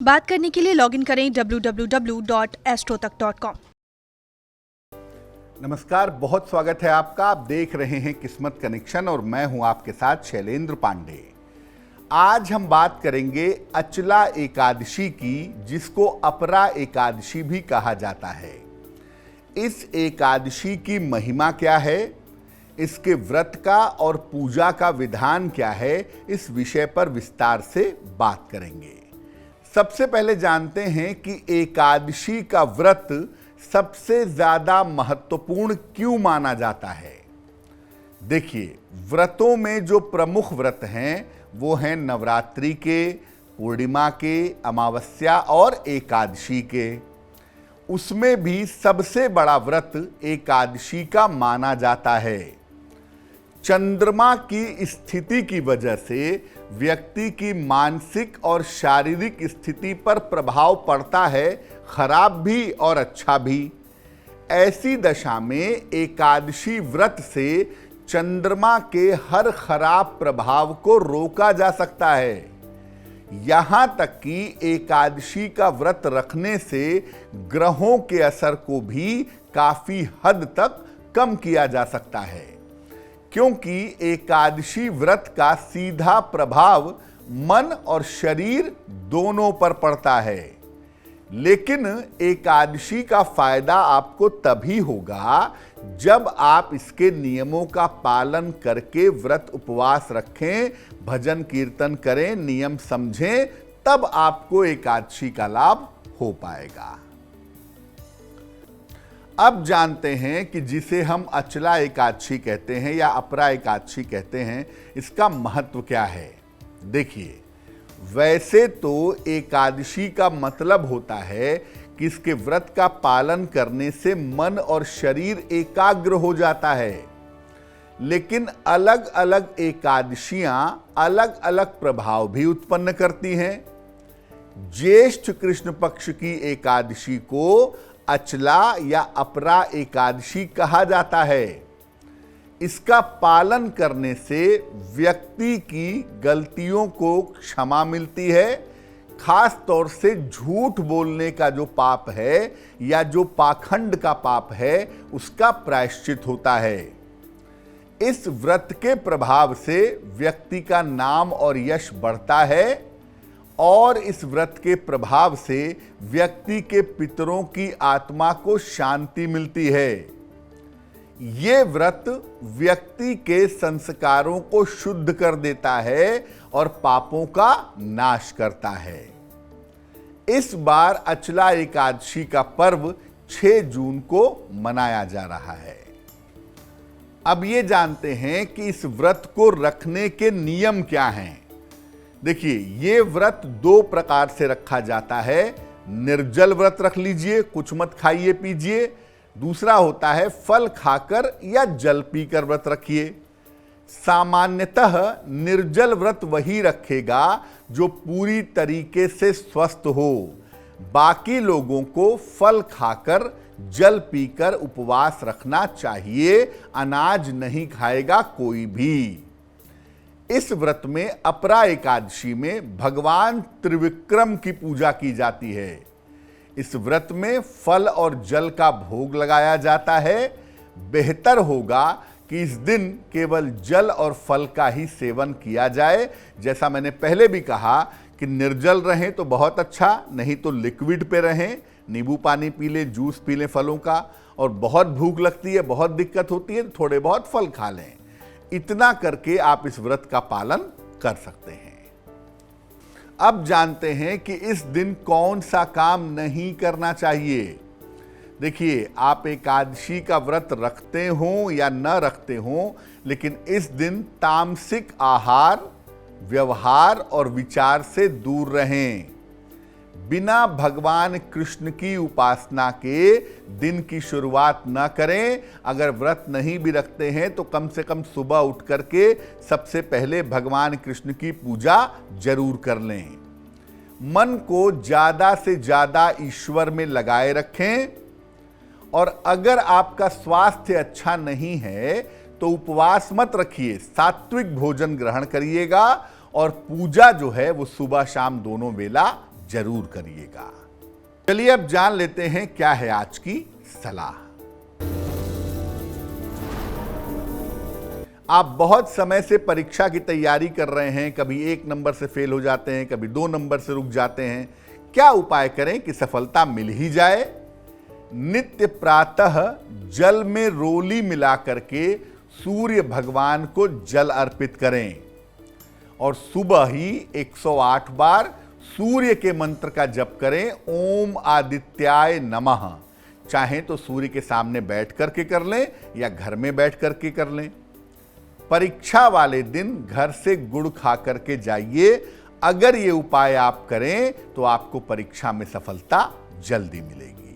बात करने के लिए लॉगिन करें www.astrotak.com। नमस्कार, बहुत स्वागत है आपका। आप देख रहे हैं किस्मत कनेक्शन और मैं हूं आपके साथ शैलेंद्र पांडे। आज हम बात करेंगे अचला एकादशी की, जिसको अपरा एकादशी भी कहा जाता है। इस एकादशी की महिमा क्या है, इसके व्रत का और पूजा का विधान क्या है, इस विषय पर विस्तार से बात करेंगे। सबसे पहले जानते हैं कि एकादशी का व्रत सबसे ज्यादा महत्वपूर्ण क्यों माना जाता है। देखिए, व्रतों में जो प्रमुख व्रत हैं वो हैं नवरात्रि के, पूर्णिमा के, अमावस्या और एकादशी के। उसमें भी सबसे बड़ा व्रत एकादशी का माना जाता है। चंद्रमा की स्थिति की वजह से व्यक्ति की मानसिक और शारीरिक स्थिति पर प्रभाव पड़ता है, खराब भी और अच्छा भी। ऐसी दशा में एकादशी व्रत से चंद्रमा के हर खराब प्रभाव को रोका जा सकता है। यहां तक कि एकादशी का व्रत रखने से ग्रहों के असर को भी काफी हद तक कम किया जा सकता है, क्योंकि एकादशी व्रत का सीधा प्रभाव मन और शरीर दोनों पर पड़ता है। लेकिन एकादशी का फायदा आपको तभी होगा जब आप इसके नियमों का पालन करके व्रत उपवास रखें, भजन कीर्तन करें, नियम समझें, तब आपको एकादशी का लाभ हो पाएगा। अब जानते हैं कि जिसे हम अचला एकादशी कहते हैं या अपरा एकादशी कहते हैं, इसका महत्व क्या है। देखिए, वैसे तो एकादशी का मतलब होता है कि इसके व्रत का पालन करने से मन और शरीर एकाग्र हो जाता है। लेकिन अलग अलग एकादशियां अलग अलग प्रभाव भी उत्पन्न करती हैं। ज्येष्ठ कृष्ण पक्ष की एकादशी को अचला या अपरा एकादशी कहा जाता है। इसका पालन करने से व्यक्ति की गलतियों को क्षमा मिलती है। खास तौर से झूठ बोलने का जो पाप है या जो पाखंड का पाप है, उसका प्रायश्चित होता है। इस व्रत के प्रभाव से व्यक्ति का नाम और यश बढ़ता है और इस व्रत के प्रभाव से व्यक्ति के पितरों की आत्मा को शांति मिलती है। ये व्रत व्यक्ति के संस्कारों को शुद्ध कर देता है और पापों का नाश करता है। इस बार अचला एकादशी का पर्व 6 जून को मनाया जा रहा है। अब ये जानते हैं कि इस व्रत को रखने के नियम क्या हैं। देखिए, ये व्रत 2 प्रकार से रखा जाता है। निर्जल व्रत रख लीजिए, कुछ मत खाइए पीजिए। दूसरा होता है फल खाकर या जल पीकर व्रत रखिए। सामान्यतः निर्जल व्रत वही रखेगा जो पूरी तरीके से स्वस्थ हो। बाकी लोगों को फल खाकर, जल पीकर उपवास रखना चाहिए। अनाज नहीं खाएगा कोई भी। इस व्रत में अपरा एकादशी में भगवान त्रिविक्रम की पूजा की जाती है। इस व्रत में फल और जल का भोग लगाया जाता है। बेहतर होगा कि इस दिन केवल जल और फल का ही सेवन किया जाए। जैसा मैंने पहले भी कहा कि निर्जल रहें तो बहुत अच्छा, नहीं तो लिक्विड पे रहें, नींबू पानी पी लें, जूस पी लें फलों का। और बहुत भूख लगती है, बहुत दिक्कत होती है, थोड़े बहुत फल खा लें। इतना करके आप इस व्रत का पालन कर सकते हैं। अब जानते हैं कि इस दिन कौन सा काम नहीं करना चाहिए। देखिए, आप एकादशी का व्रत रखते हो या न रखते हो, लेकिन इस दिन तामसिक आहार, व्यवहार और विचार से दूर रहें। बिना भगवान कृष्ण की उपासना के दिन की शुरुआत न करें। अगर व्रत नहीं भी रखते हैं तो कम से कम सुबह उठ करके सबसे पहले भगवान कृष्ण की पूजा जरूर कर लें। मन को ज्यादा से ज्यादा ईश्वर में लगाए रखें। और अगर आपका स्वास्थ्य अच्छा नहीं है तो उपवास मत रखिए, सात्विक भोजन ग्रहण करिएगा और पूजा जो है वो सुबह शाम दोनों वेला जरूर करिएगा। चलिए अब जान लेते हैं क्या है आज की सलाह। आप बहुत समय से परीक्षा की तैयारी कर रहे हैं, कभी 1 नंबर से फेल हो जाते हैं, कभी 2 नंबर से रुक जाते हैं। क्या उपाय करें कि सफलता मिल ही जाए? नित्य प्रातः जल में रोली मिला करके सूर्य भगवान को जल अर्पित करें और सुबह ही 108 बार सूर्य के मंत्र का जप करें, ओम आदित्याय नमः। चाहें तो सूर्य के सामने बैठ करके कर लें या घर में बैठ करके कर लें। परीक्षा वाले दिन घर से गुड़ खा करके जाइए। अगर ये उपाय आप करें तो आपको परीक्षा में सफलता जल्दी मिलेगी।